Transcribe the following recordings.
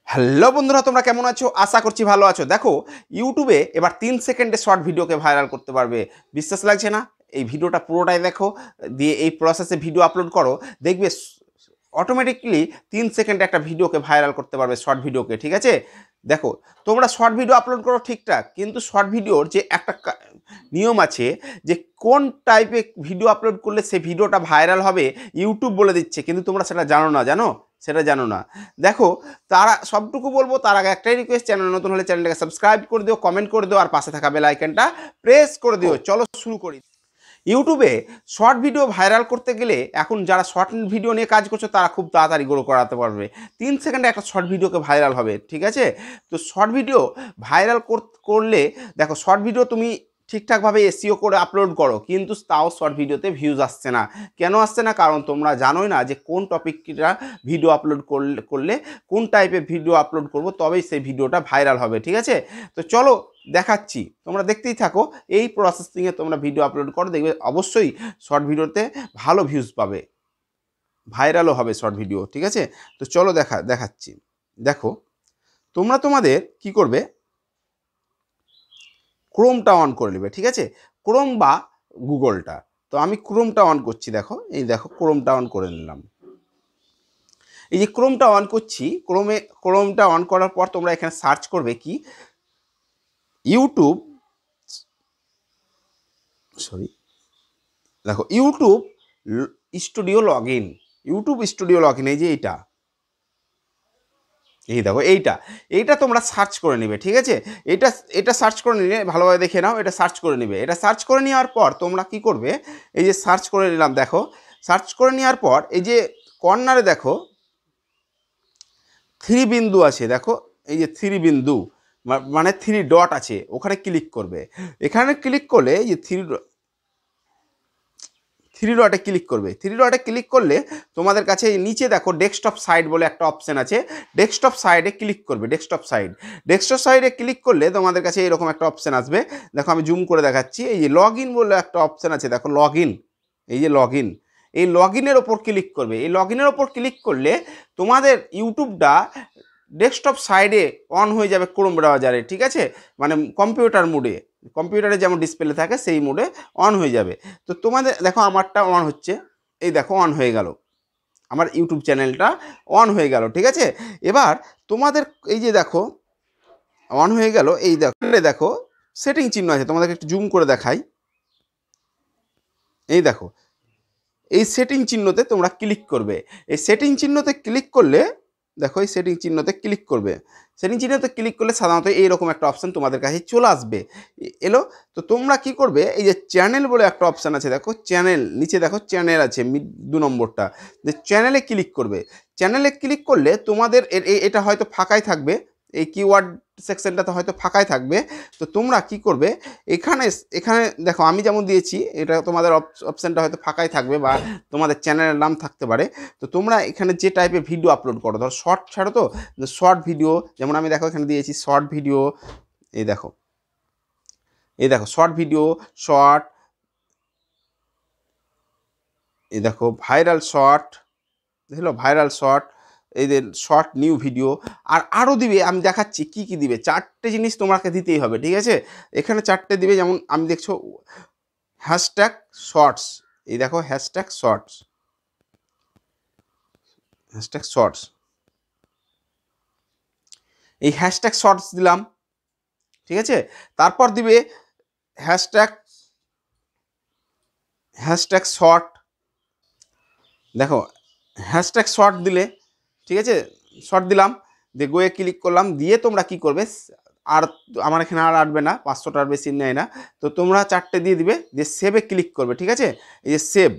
Hello বন্ধুরা, তোমরা কেমন আছো? আশা করছি ভালো আছো। দেখো, ইউটিউবে এবার 3 সেকেন্ডে শর্ট ভিডিওকে ভাইরাল করতে পারবে। বিশ্বাস লাগছে না? এই ভিডিওটা পুরোটাই দেখো, দিয়ে এই প্রসেসে ভিডিও আপলোড করো, দেখবে অটোমেটিকলি 3 সেকেন্ডে একটা ভিডিওকে ভাইরাল করতে পারবে, শর্ট ভিডিওকে। ঠিক আছে? দেখো, তোমরা শর্ট ভিডিও আপলোড করো ঠিকঠাক, কিন্তু শর্ট ভিডিওর যে একটা নিয়ম আছে, যে কোন টাইপের ভিডিও আপলোড করলে সেই ভিডিওটা ভাইরাল হবে ইউটিউব বলে দিচ্ছে, কিন্তু তোমরা সেটা জানো না। জানো? সেটা জানো না। দেখো, তারা সবটুকু বলবো তার আগে একটাই রিকোয়েস্ট, চ্যানেল নতুন হলে চ্যানেলটাকে সাবস্ক্রাইব করে দিও, কমেন্ট করে দিও, আর পাশে থাকা বেল আইকনটা প্রেস করে দিও। চলো শুরু করি। ইউটিউবে শর্ট ভিডিও ভাইরাল করতে গেলে এখন যারা শর্ট ভিডিও নিয়ে কাজ করছে তারা খুব তাড়াতাড়ি গ্রো করাতে পারবে। 3 সেকেন্ডে একটা শর্ট ভিডিওকে ভাইরাল হবে। ঠিক আছে? তো শর্ট ভিডিও ভাইরাল করলে, দেখো, শর্ট ভিডিও তুমি ঠিকঠাকভাবে এসইও করে আপলোড করো, কিন্তু তাও শর্ট ভিডিওতে ভিউজ আসছে না। কেন আসছে না? কারণ তোমরা জানোই না যে কোন টপিকটা ভিডিও আপলোড করলে কোন টাইপের ভিডিও আপলোড করব, তবেই সেই ভিডিওটা ভাইরাল হবে। ঠিক আছে? তো চলো দেখাচ্ছি, তোমরা দেখতেই থাকো। এই প্রসেসিংয়ে তোমরা ভিডিও আপলোড করো, দেখবে অবশ্যই শর্ট ভিডিওতে ভালো ভিউজ পাবে, ভাইরালও হবে শর্ট ভিডিও। ঠিক আছে? তো চলো দেখাচ্ছি। দেখো, তোমরা তোমাদের কি করবে, ক্রোমটা অন করে নেবে। ঠিক আছে? ক্রোম বা গুগলটা। তো আমি ক্রোমটা অন করছি। দেখো, এই দেখো, ক্রোমটা অন করে নিলাম। এই যে ক্রোমটা অন করছি, ক্রোমটা অন করার পর তোমরা এখানে সার্চ করবে কি, ইউটিউব, সরি, দেখো, YouTube studio log in. YouTube studio log in, এই যে এইটা, এই দেখো, এইটা তোমরা সার্চ করে নেবে। ঠিক আছে? এটা সার্চ করে নিলে ভালোভাবে দেখে নাও, এটা সার্চ করে নেবে। এটা সার্চ করে নেওয়ার পর তোমরা কি করবে, এই যে সার্চ করে নিলাম, দেখো, সার্চ করে নেওয়ার পর এই যে কর্নারে দেখো 3 বিন্দু আছে, দেখো, এই যে 3 বিন্দু, মানে 3 ডট আছে, ওখানে ক্লিক করবে। এখানে ক্লিক করলে এই যে 3 ডটে ক্লিক করবে। 3 ডটে ক্লিক করলে তোমাদের কাছে নিচে দেখো ডেস্কটপ সাইড বলে একটা অপশান আছে। ডেস্কটপ সাইডে ক্লিক করবে। ডেস্কটপ সাইডে ক্লিক করলে তোমাদের কাছে এরকম একটা অপশান আসবে। দেখো, আমি জুম করে দেখাচ্ছি। এই যে লগ ইন বলে একটা অপশান আছে, দেখো, লগ ইন, এই যে লগ ইন, এই লগ ইনের ওপর ক্লিক করবে। এই লগ ইনের ওপর ক্লিক করলে তোমাদের ইউটিউবটা ডেস্কটপ সাইডে অন হয়ে যাবে ক্রোম ব্রাউজারে। ঠিক আছে? মানে কম্পিউটার মোডে, কম্পিউটারে যেমন ডিসপ্লে থাকে সেই মোডে অন হয়ে যাবে। তো তোমাদের দেখো, আমারটা অন হচ্ছে, এই দেখো, অন হয়ে গেল, আমার ইউটিউব চ্যানেলটা অন হয়ে গেল। ঠিক আছে? এবার তোমাদের এই যে দেখো, অন হয়ে গেল, এই দেখো সেটিং চিহ্ন আছে, তোমাদেরকে একটু জুম করে দেখাই। এই দেখো, এই সেটিং চিহ্নতে তোমরা ক্লিক করবে। এই সেটিং চিহ্নতে ক্লিক করলে, দেখো, এই সেটিং চিহ্নতে ক্লিক করবে। সেটিং চিহ্নতে ক্লিক করলে সাধারণত এইরকম একটা অপশান তোমাদের কাছে চলে আসবে, এলো। তো তোমরা কি করবে, এই যে চ্যানেল বলে একটা অপশান আছে, দেখো, চ্যানেল, নিচে দেখো চ্যানেল আছে, 2 নম্বরটা, যে চ্যানেলে ক্লিক করবে। চ্যানেলে ক্লিক করলে তোমাদের এটা হয়তো ফাঁকাই থাকবে, এই কিওয়ার্ড সেকশনটাতে হয়তো ফাঁকাই থাকবে। তো তোমরা কি করবে, এখানে এখানে দেখো, আমি যেমন দিয়েছি, এটা তোমাদের অপশানটা হয়তো ফাঁকাই থাকবে, বা তোমাদের চ্যানেলের নাম থাকতে পারে। তো তোমরা এখানে যে টাইপের ভিডিও আপলোড করো, ধরো শর্ট ছাড়ো, তো শর্ট ভিডিও, যেমন আমি দেখো এখানে দিয়েছি শর্ট ভিডিও, এই দেখো, শর্ট ভিডিও, শর্ট, এই দেখো, ভাইরাল শর্ট, দেখলো, ভাইরাল শর্ট, এই যে শর্ট নিউ ভিডিও, আর আরও দিবে। আমি দেখাচ্ছি কি কি দিবে। 4টে জিনিস তোমাকে দিতেই হবে। ঠিক আছে? এখানে 4টে দিবে, যেমন আমি দেখছো হ্যাশট্যাগ শর্টস, এই দেখো, হ্যাশট্যাগ শর্টস, হ্যাশট্যাগ শর্টস, এই হ্যাশট্যাগ শর্টস দিলাম। ঠিক আছে? তারপর দিবে হ্যাশট্যাগ শর্ট, দেখো, হ্যাশট্যাগ শর্ট দিলে, ঠিক আছে, শর্ট দিলাম, দিয়ে গোয়ে ক্লিক করলাম। দিয়ে তোমরা কি করবে, আর আমার এখানে আর আটবে না, 500টার বেশি নেয় না। তো তোমরা 4টে দিয়ে দিবে, দিয়ে সেভে ক্লিক করবে। ঠিক আছে? এই যে সেভ,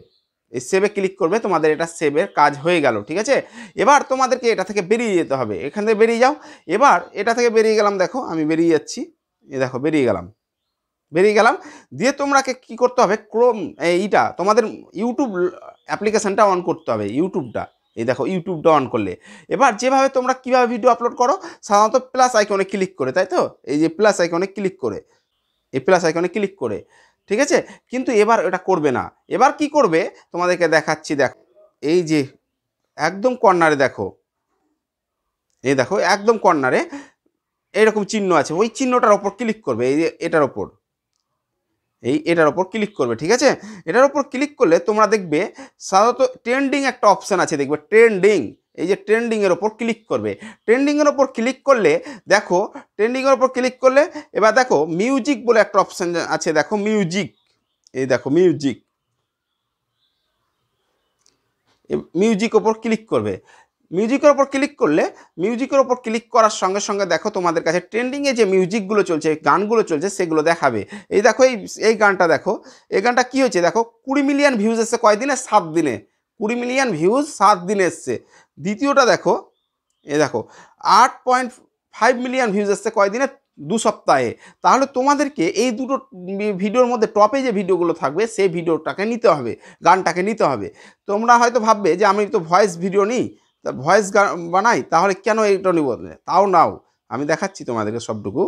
এই সেভে ক্লিক করবে, তোমাদের এটা সেভের কাজ হয়ে গেল। ঠিক আছে? এবার তোমাদেরকে এটা থেকে বেরিয়ে যেতে হবে। এখান থেকে বেরিয়ে যাও। এবার এটা থেকে বেরিয়ে গেলাম, দেখো, আমি বেরিয়ে যাচ্ছি, এই দেখো, বেরিয়ে গেলাম। দিয়ে তোমরাকে কি করতে হবে, ক্রোম, এইটা তোমাদের ইউটিউব অ্যাপ্লিকেশানটা অন করতে হবে, ইউটিউবটা, এই দেখো, ইউটিউবটা অন করলে এবার যেভাবে তোমরা কীভাবে ভিডিও আপলোড করো, সাধারণত প্লাস আইকনে ক্লিক করে, তাই তো, এই যে প্লাস আইকনে ক্লিক করে, এই প্লাস আইকনে ক্লিক করে। ঠিক আছে? কিন্তু এবার এটা করবে না। এবার কি করবে তোমাদেরকে দেখাচ্ছি। দেখো, এই যে একদম কর্নারে দেখো, এই দেখো একদম কর্নারে এরকম চিহ্ন আছে, ওই চিহ্নটার ওপর ক্লিক করবে, এই যে এটার ওপর, এটার ওপর ক্লিক করবে, ঠিক আছে। এটার ওপর ক্লিক করলে তোমরা দেখবে সাধারণত ট্রেন্ডিং একটা অপশান আছে, দেখবে ট্রেন্ডিং, এই যে ট্রেন্ডিংয়ের ওপর ক্লিক করবে। ট্রেন্ডিংয়ের ওপর ক্লিক করলে দেখো, ট্রেন্ডিংয়ের ওপর ক্লিক করলে এবার দেখো মিউজিক বলে একটা অপশান আছে, দেখো মিউজিক, এই দেখো মিউজিক, মিউজিক ওপর ক্লিক করবে। মিউজিকের ওপর ক্লিক করলে, মিউজিকের ওপর ক্লিক করার সঙ্গে সঙ্গে দেখো তোমাদের কাছে ট্রেন্ডিংয়ে যে মিউজিকগুলো চলছে, গানগুলো চলছে, সেগুলো দেখাবে। এই দেখো এই গানটা দেখো, এই গানটা কী হয়েছে দেখো, 20 মিলিয়ন ভিউজ এসছে কয়দিনে, 7 দিনে, 20 মিলিয়ন ভিউজ 7 দিনে এসছে। দ্বিতীয়টা দেখো, এই দেখো 8.5 মিলিয়ন ভিউজ এসছে কয়দিনে, 2 সপ্তাহে। তাহলে তোমাদেরকে এই দুটো ভিডিওর মধ্যে টপে যে ভিডিওগুলো থাকবে সেই ভিডিওটাকে নিতে হবে, গানটাকে নিতে হবে। তোমরা হয়তো ভাববে যে আমি তো ভয়েস ভিডিও নিই, তা ভয়েস গান বানাই, তাহলে কেন এইটা নিব, তাও নাও, আমি দেখাচ্ছি তোমাদেরকে সবটুকু।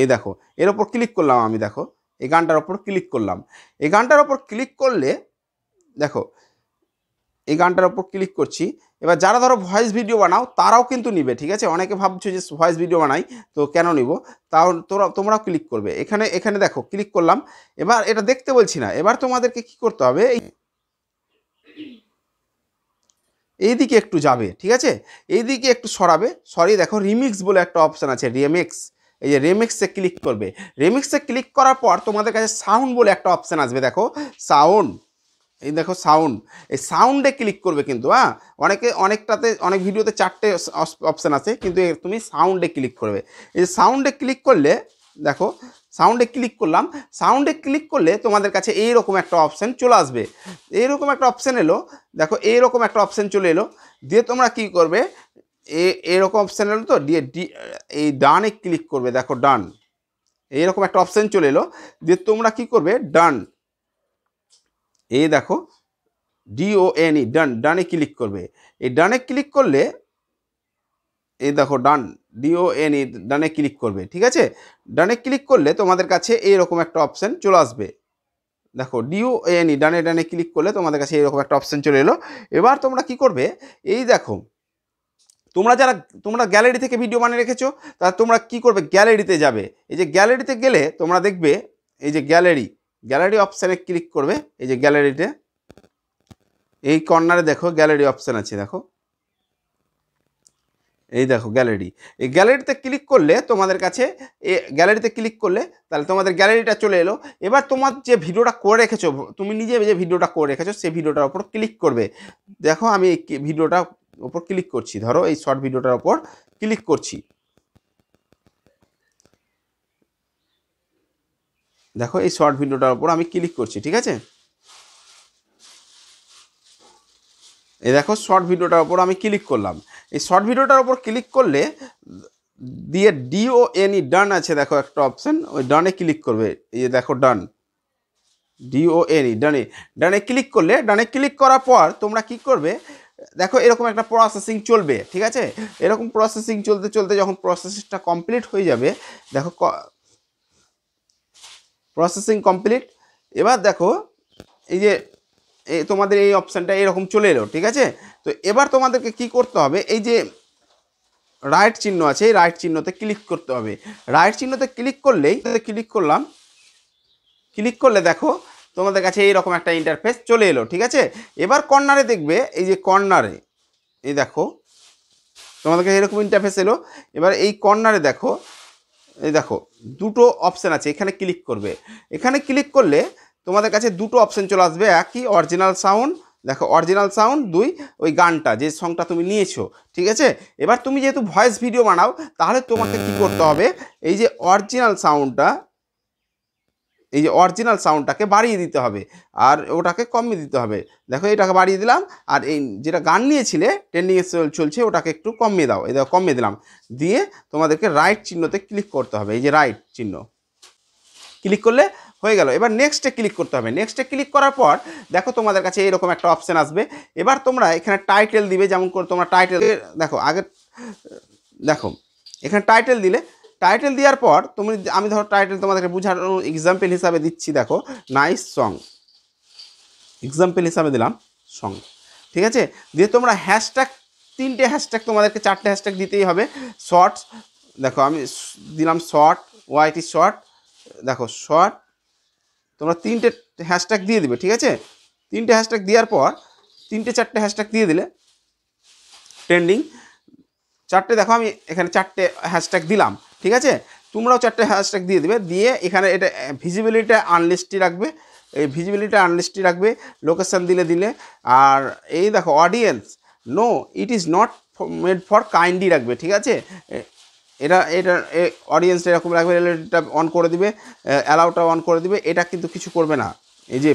এই দেখো এর ওপর ক্লিক করলাম আমি, দেখো এই গানটার ওপর ক্লিক করলাম। এই গানটার ওপর ক্লিক করলে দেখো, এই গানটার ওপর ক্লিক করছি। এবার যারা ধরো ভয়েস ভিডিও বানাও তারাও কিন্তু নিবে, ঠিক আছে। অনেকে ভাবছো যে ভয়েস ভিডিও বানাই তো কেন নিব, তাও তোমরাও ক্লিক করবে। এখানে দেখো ক্লিক করলাম। এবার এটা দেখতে বলছি না, এবার তোমাদেরকে কি করতে হবে, এইদিকে একটু যাবে, ঠিক আছে, এইদিকে একটু সরাবে, সরিয়ে দেখো রিমিক্স বলে একটা অপশান আছে, রিমিক্স, এই যে রিমিক্সে ক্লিক করবে। রিমিক্সে ক্লিক করার পর তোমাদের কাছে সাউন্ড বলে একটা অপশান আসবে, দেখো সাউন্ড, এই দেখো সাউন্ড, এই সাউন্ডে ক্লিক করবে কিন্তু, হ্যাঁ। অনেক ভিডিওতে 4টে অপশান আছে, কিন্তু তুমি সাউন্ডে ক্লিক করবে। এই যে সাউন্ডে ক্লিক করলে দেখো, সাউন্ডে ক্লিক করলাম। সাউন্ডে ক্লিক করলে তোমাদের কাছে এইরকম একটা অপশান চলে আসবে, এইরকম একটা অপশান এলো, দেখো এইরকম একটা অপশান চলে এলো। দিয়ে তোমরা কি করবে, এরকম অপশান এলো তো, দিয়ে এই ডানে ক্লিক করবে, দেখো ডান, এইরকম একটা অপশান চলে এলো। দিয়ে তোমরা কি করবে, ডান, এই দেখো DONE, ডান, ডানে ক্লিক করবে। এই ডানে ক্লিক করলে এই দেখো ডান, DONE, ডানে ক্লিক করবে, ঠিক আছে। ডানে ক্লিক করলে তোমাদের কাছে এইরকম একটা অপশান চলে আসবে, দেখো DONE, ডানে ক্লিক করলে তোমাদের কাছে এইরকম একটা অপশান চলে এলো। এবার তোমরা কি করবে, এই দেখো তোমরা গ্যালারি থেকে ভিডিও বানিয়ে রেখেছো, তা তোমরা কি করবে, গ্যালারিতে যাবে। এই যে গ্যালারিতে গেলে তোমরা দেখবে এই যে গ্যালারি অপশানে ক্লিক করবে। এই যে গ্যালারিতে এই কর্নারে দেখো গ্যালারি অপশান আছে, দেখো এই দেখো গ্যালারি। এই গ্যালারিতে ক্লিক করলে তোমাদের কাছে, গ্যালারিতে ক্লিক করলে তাহলে তোমাদের গ্যালারিটা চলে এলো। এবার তোমার যে ভিডিওটা করে রেখেছো, তুমি নিজে যে ভিডিওটা করে রেখেছো সেই ভিডিওটার উপর ক্লিক করবে। দেখো আমি এই ভিডিওটার উপর ক্লিক করছি, ধরো এই শর্ট ভিডিওটার উপর ক্লিক করছি, দেখো এই শর্ট ভিডিওটার উপর আমি ক্লিক করছি, ঠিক আছে। এই দেখো শর্ট ভিডিওটার উপর আমি ক্লিক করলাম। এই শর্ট ভিডিওটার উপর ক্লিক করলে দিয়ে DONE, ডান আছে, দেখো একটা অপশান, ওই ডানে ক্লিক করবে। এই যে দেখো ডান, DONE, ডানে ক্লিক করলে, ডানে ক্লিক করার পর তোমরা কি করবে, দেখো এরকম একটা প্রসেসিং চলবে, ঠিক আছে। এরকম প্রসেসিং চলতে চলতে যখন প্রসেসিংটা কমপ্লিট হয়ে যাবে, দেখো প্রসেসিং কমপ্লিট। এবার দেখো এই যে তোমাদের এই অপশানটা এরকম চলে এলো, ঠিক আছে। তো এবার তোমাদেরকে কি করতে হবে, এই যে রাইট চিহ্ন আছে, এই রাইট চিহ্নতে ক্লিক করতে হবে। রাইট চিহ্নতে ক্লিক করলেই, ক্লিক করলাম, ক্লিক করলে দেখো তোমাদের কাছে এইরকম একটা ইন্টারফেস চলে এলো, ঠিক আছে। এবার কর্নারে দেখবে, এই যে কর্নারে, এই দেখো তোমাদের কাছে এরকম ইন্টারফেস এলো। এবার এই কর্নারে দেখো, এই দেখো দুটো অপশান আছে, এখানে ক্লিক করবে। এখানে ক্লিক করলে তোমাদের কাছে দুটো অপশান চলে আসবে, একই অরিজিনাল সাউন্ড, দেখো অরিজিনাল সাউন্ড, 2 ওই গানটা যে সংটা তুমি নিয়েছো, ঠিক আছে। এবার তুমি যেহেতু ভয়েস ভিডিও বানাও, তাহলে তোমাকে কি করতে হবে, এই যে অরিজিনাল সাউন্ডটা, এই যে অরিজিনাল সাউন্ডটাকে বাড়িয়ে দিতে হবে, আর ওটাকে কমিয়ে দিতে হবে। দেখো এটাকে বাড়িয়ে দিলাম, আর এই যেটা গান নিয়েছিলে ট্রেন্ডিংয়ে চলছে ওটাকে একটু কমিয়ে দাও, এই দেখো কমিয়ে দিলাম। দিয়ে তোমাদেরকে রাইট চিহ্নতে ক্লিক করতে হবে, এই যে রাইট চিহ্ন ক্লিক করলে হয়ে গেল। এবার নেক্সটে ক্লিক করতে হবে। নেক্সটে ক্লিক করার পর দেখো তোমাদের কাছে এইরকম একটা অপশান আসবে। এবার তোমরা এখানে টাইটেল দিবে, যেমন করে তোমরা টাইটেল দেখো আগে, দেখো এখানে টাইটেল দিলে, টাইটেল দেওয়ার পর আমি ধরো টাইটেল তোমাদেরকে বোঝানোর এক্সাম্পল হিসাবে দিচ্ছি, দেখো নাইস সং, এক্সাম্পল হিসাবে দিলাম সং, ঠিক আছে। দিয়ে তোমরা হ্যাশট্যাগ তিনটে হ্যাশট্যাগ তোমাদেরকে, চারটে হ্যাশট্যাগ দিতেই হবে। শর্টস, দেখো আমি দিলাম শর্ট, ওয়াইটি শর্ট, দেখো শর্ট, তোমরা তিনটে হ্যাশট্যাগ দিয়ে দিবে, ঠিক আছে? তিনটে হ্যাশট্যাগ দেওয়ার পর তিনটে চারটে হ্যাশট্যাগ দিয়ে দিলে ট্রেন্ডিং চারটে, দেখো আমি এখানে চারটে হ্যাশট্যাগ দিলাম, ঠিক আছে? তোমরাও চারটে হ্যাশট্যাগ দিয়ে দিবে, দিয়ে এখানে এটা ভিজিবিলিটি আনলিস্টই রাখবে, এই ভিজিবিলিটি আনলিস্টই রাখবে, লোকেশান দিলে আর এই দেখো audience no it is not made for kindly রাখবে, ঠিক আছে? এটা অডিয়েন্স এরকম রাখবে, এটা অন করে দিবে, অ্যালাউটা অন করে দিবে। এটা কিন্তু কিছু করবে না, এই যে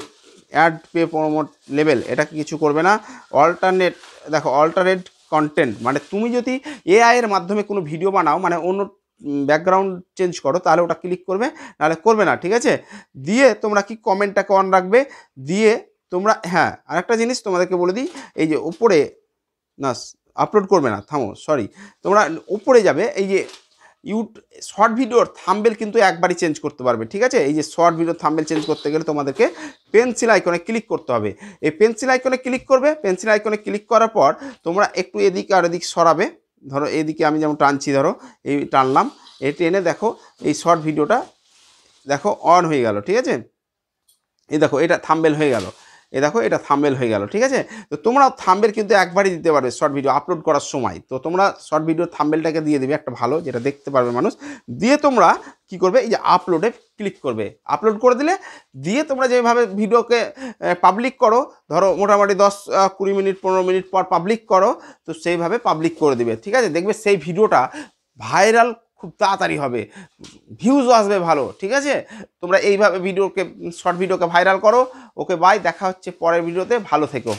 অ্যাড পে প্রমোট লেভেল এটা কিছু করবে না। অল্টারনেট, দেখো অল্টারনেট কন্টেন্ট, মানে তুমি যদি এআই এর মাধ্যমে কোনো ভিডিও বানাও, মানে অন্য ব্যাকগ্রাউন্ড চেঞ্জ করো, তাহলে ওটা ক্লিক করবে, নাহলে করবে না, ঠিক আছে? দিয়ে তোমরা কি কমেন্টটাকে অন রাখবে, দিয়ে তোমরা হ্যাঁ আরেকটা জিনিস তোমাদেরকে বলে দিই, এই যে উপরে না আপলোড করবে না, থামো সরি, তোমরা উপরে যাবে, এই যে শর্ট ভিডিওর থাম্বনেল কিন্তু একবারই চেঞ্জ করতে পারবে, ঠিক আছে? এই যে শর্ট ভিডিওর থাম্বনেল চেঞ্জ করতে গেলে তোমাদেরকে পেন্সিল আইকনে ক্লিক করতে হবে। এই পেন্সিল আইকনে ক্লিক করবে, পেন্সিল আইকনে ক্লিক করার পর তোমরা একটু এদিকে আর এদিকে সরাবে, ধরো এদিকে আমি যেমন টানছি, ধরো এই টানলাম, এই টেনে দেখো এই শর্ট ভিডিওটা দেখো অন হয়ে গেল, ঠিক আছে? এই দেখো এটা থাম্বনেল হয়ে গেল, এই দেখো এটা থাম্বনেল হয়ে গেল, ঠিক আছে? তো তোমরা থাম্বনেল কিন্তু একবারই দিতে পারবে শর্ট ভিডিও আপলোড করার সময়। তো তোমরা শর্ট ভিডিওর থাম্বনেলটাকে দিয়ে দেবে একটা ভালো, যেটা দেখতে পারবে মানুষ, দিয়ে তোমরা কি করবে, এই যে আপলোডে ক্লিক করবে, আপলোড করে দিলে, দিয়ে তোমরা যেভাবে ভিডিওকে পাবলিক করো, ধরো মোটামুটি 10-20 মিনিট 15 মিনিট পর পাবলিক করো, তো সেইভাবে পাবলিক করে দিবে, ঠিক আছে? দেখবে সেই ভিডিওটা ভাইরাল খুব তাড়াতাড়ি হবে, ভিউজও আসবে ভালো, ঠিক আছে? তোমরা এইভাবে শর্ট ভিডিওকে ভাইরাল করো। ওকে বাই, দেখা হচ্ছে পরের ভিডিওতে, ভালো থেকো।